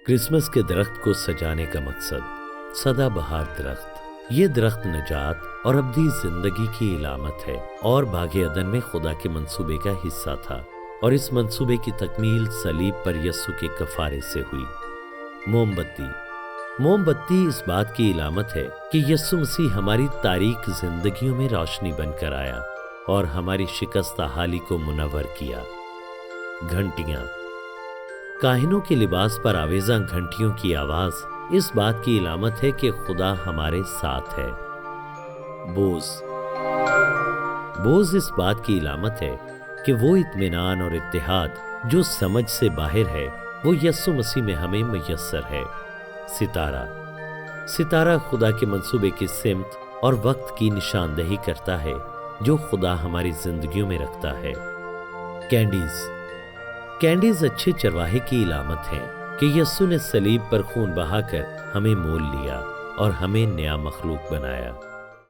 Christmas کے درخت کو سجانے کا مقصد سدا بہار درخت، یہ درخت نجات اور ابدی زندگی کی علامت ہے اور باغ عدن میں خدا کے منصوبے کا حصہ تھا، اور اس منصوبے کی تکمیل صلیب پر یسوع کے کفارے سے ہوئی۔ موم بتی اس بات کی علامت ہے کہ یسوع مسیح ہماری تاریک زندگیوں میں روشنی بن کر آیا اور ہماری شکستہ حالی کو منور کیا۔ گھنٹیاں، کاہنوں کے لباس پر آویزاں گھنٹیوں کی آواز اس بات کی علامت ہے کہ خدا ہمارے ساتھ ہے۔ بوز اس بات کی علامت ہے کہ وہ اطمینان اور اتحاد جو سمجھ سے باہر ہے وہ یسوع مسیح میں ہمیں میسر ہے۔ ستارہ خدا کے منصوبے کی سمت اور وقت کی نشاندہی کرتا ہے جو خدا ہماری زندگیوں میں رکھتا ہے۔ کینڈیز اچھے چرواہے کی علامت ہیں کہ یسوع نے صلیب پر خون بہا کر ہمیں مول لیا اور ہمیں نیا مخلوق بنایا۔